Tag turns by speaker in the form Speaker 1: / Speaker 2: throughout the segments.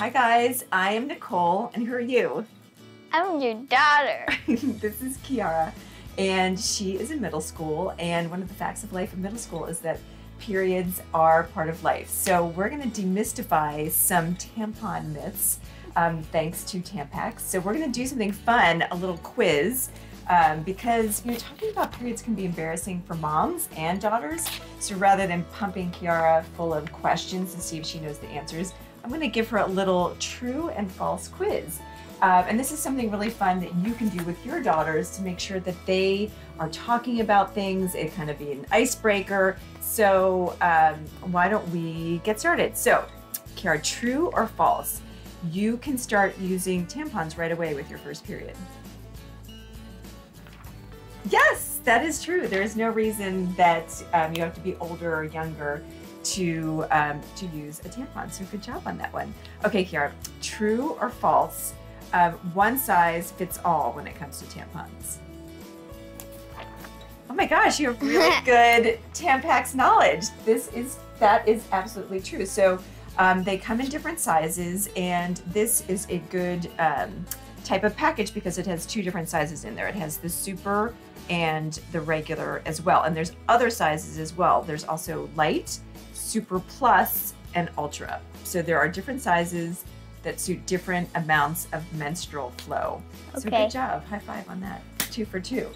Speaker 1: Hi guys, I am Nicole, and who are you?
Speaker 2: I'm your daughter.
Speaker 1: This is Kiara, and she is in middle school, and one of the facts of life in middle school is that periods are part of life. So we're going to demystify some tampon myths thanks to Tampax. So we're going to do something fun, a little quiz, because talking about periods can be embarrassing for moms and daughters. So rather than pumping Kiara full of questions to see if she knows the answers, I'm going to give her a little true and false quiz. And this is something really fun that you can do with your daughters to make sure that they are talking about things. It kind of be an icebreaker. So why don't we get started? So, Kiara, true or false? You can start using tampons right away with your first period. Yes, that is true. There is no reason that you have to be older or younger to use a tampon. So good job on that one. Okay, Kiara, true or false? One size fits all when it comes to tampons. Oh my gosh, you have really good Tampax knowledge. That is absolutely true. So they come in different sizes, and this is a good type of package because it has two different sizes in there. It has the super and the regular as well. And there's other sizes as well. There's also light, super plus, and ultra. So there are different sizes that suit different amounts of menstrual flow. Okay. So good job. High five on that. 2 for 2.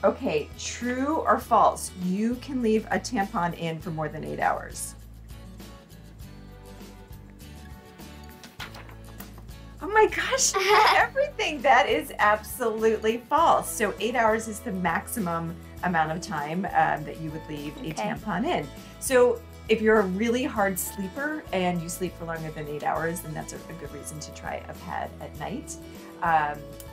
Speaker 1: Okay, true or false? You can leave a tampon in for more than 8 hours. Oh my gosh, you know everything. That is absolutely false. So 8 hours is the maximum amount of time that you would leave a tampon in. So if you're a really hard sleeper and you sleep for longer than 8 hours, then that's a good reason to try a pad at night.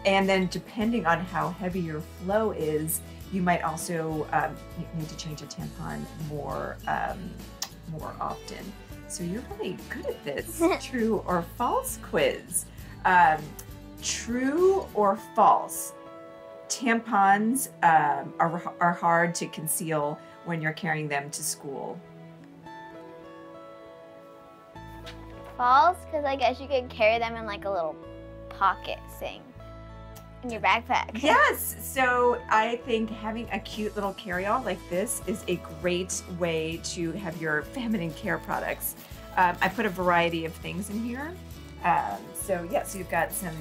Speaker 1: And then depending on how heavy your flow is, you might also need to change a tampon more often. So you're really good at this true or false quiz. True or false? Tampons are hard to conceal when you're carrying them to school.
Speaker 2: False, because I guess you could carry them in like a little pocket thing in your backpack.
Speaker 1: Yes, so I think having a cute little carry-all like this is a great way to have your feminine care products. I put a variety of things in here. So you've got some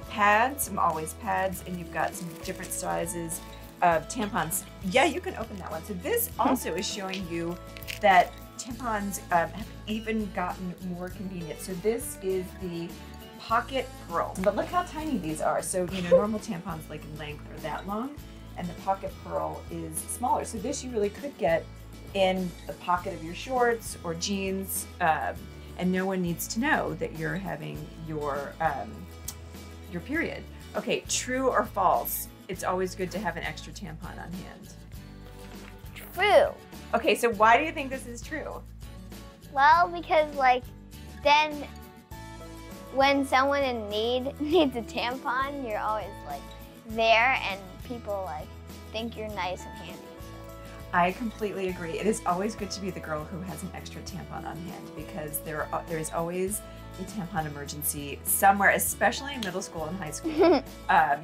Speaker 1: pads, some always pads, and you've got some different sizes of tampons. Yeah, you can open that one. So this also is showing you that tampons have even gotten more convenient. So this is the pocket pearl, but look how tiny these are. So normal tampons like in length are that long, and the pocket pearl is smaller. So this you really could get in the pocket of your shorts or jeans, and no one needs to know that you're having your period. Okay, true or false? It's always good to have an extra tampon on hand.
Speaker 2: True.
Speaker 1: Okay, so why do you think this is true?
Speaker 2: Well, because then when someone in need needs a tampon, you're always there, and people think you're nice and handy.
Speaker 1: I completely agree. It is always good to be the girl who has an extra tampon on hand because there is always a tampon emergency somewhere, especially in middle school and high school.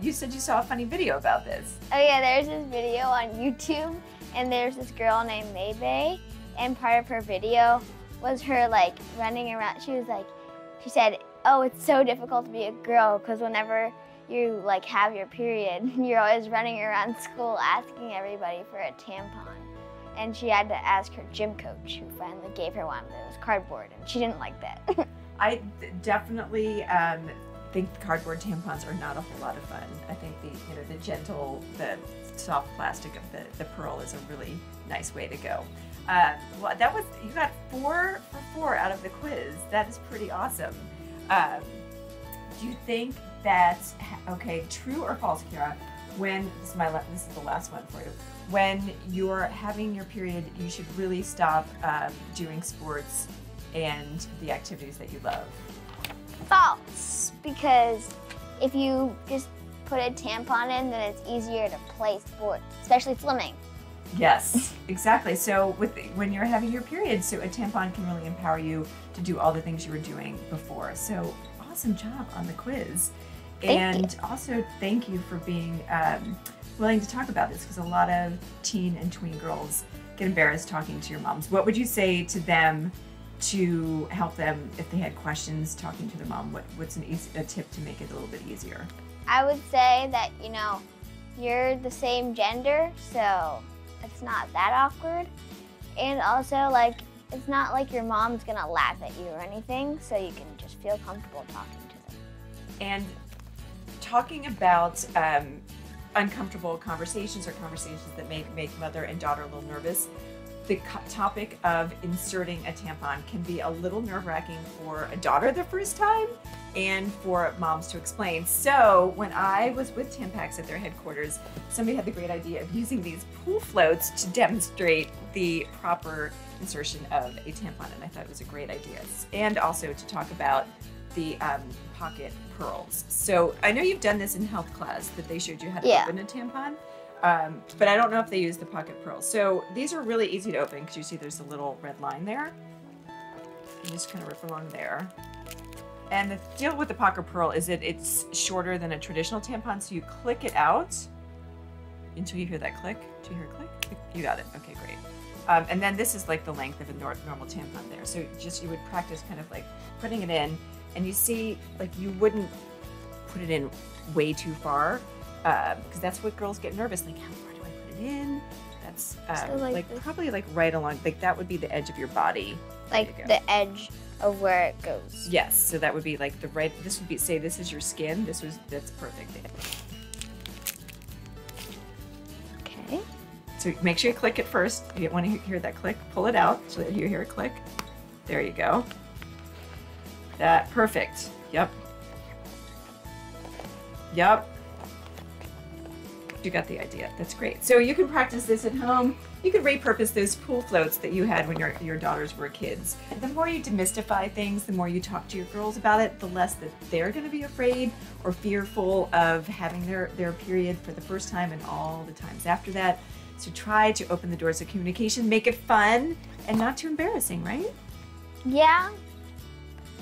Speaker 1: You said you saw a funny video about this. Oh
Speaker 2: yeah, there's this video on YouTube, and there's this girl named Maybay, and part of her video was her running around. She said, oh, it's so difficult to be a girl because whenever you have your period, you're always running around school asking everybody for a tampon. And she had to ask her gym coach, who finally gave her one, but it was cardboard, and she didn't like that.
Speaker 1: I definitely think cardboard tampons are not a whole lot of fun. I think the soft plastic of the pearl is a really nice way to go. Well, you got 4 for 4 out of the quiz. That is pretty awesome. Do you think that's true or false, Kiara? This is the last one for you. When you're having your period, you should really stop doing sports and the activities that you love.
Speaker 2: False, because if you just put a tampon in, then it's easier to play sports, especially swimming.
Speaker 1: Yes, exactly. So when you're having your period, so a tampon can really empower you to do all the things you were doing before. So awesome job on the quiz.
Speaker 2: Thank you.
Speaker 1: Also thank you for being willing to talk about this, because a lot of teen and tween girls get embarrassed talking to your moms. What would you say to them to help them if they had questions talking to their mom? What's a tip to make it a little bit easier?
Speaker 2: I would say that, you know, you're the same gender, so it's not that awkward. And also, like, it's not like your mom's gonna laugh at you or anything, so you can just feel comfortable talking to them.
Speaker 1: And talking about uncomfortable conversations or conversations that may make mother and daughter a little nervous, the topic of inserting a tampon can be a little nerve-wracking for a daughter the first time and for moms to explain. So when I was with Tampax at their headquarters, somebody had the great idea of using these pool floats to demonstrate the proper insertion of a tampon, and I thought it was a great idea. And also to talk about the pocket pearls. So I know you've done this in health class, that they showed you how to open a tampon. But I don't know if they use the pocket pearl. So these are really easy to open because you see there's a little red line there. You just kind of rip along there. And the deal with the pocket pearl is that it's shorter than a traditional tampon, so you click it out until you hear that click. Do you hear a click? You got it. Okay, great. And then this is like the length of a normal tampon there. So you would practice kind of like putting it in, and you see, like, you wouldn't put it in way too far, because that's what girls get nervous. Like, how far do I put it in? That's
Speaker 2: So like
Speaker 1: probably like right along, like that would be the edge of your body.
Speaker 2: Like the edge of where it goes.
Speaker 1: Yes, so that would be like the right, this would be, say this is your skin, that's perfect.
Speaker 2: Okay.
Speaker 1: So make sure you click it first. You want to hear that click, pull it out so that you hear a click. There you go. That, perfect. Yep. Yep. You got the idea. That's great. So you can practice this at home. You could repurpose those pool floats that you had when your daughters were kids. The more you demystify things, the more you talk to your girls about it, the less that they're going to be afraid or fearful of having their period for the first time and all the times after that. So try to open the doors of communication, make it fun and not too embarrassing, right?
Speaker 2: Yeah.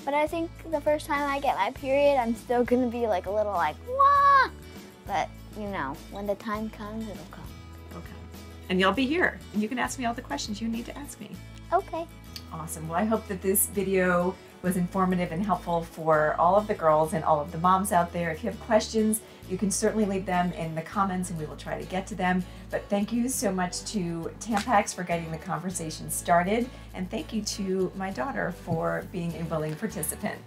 Speaker 2: But I think the first time I get my period, I'm still going to be like a little like, wah! But, you know, when the time comes, it'll come.
Speaker 1: Okay. And you'll be here, and you can ask me all the questions you need to ask me.
Speaker 2: Okay.
Speaker 1: Awesome. Well, I hope that this video was informative and helpful for all of the girls and all of the moms out there. If you have questions, you can certainly leave them in the comments and we will try to get to them. But thank you so much to Tampax for getting the conversation started. And thank you to my daughter for being a willing participant.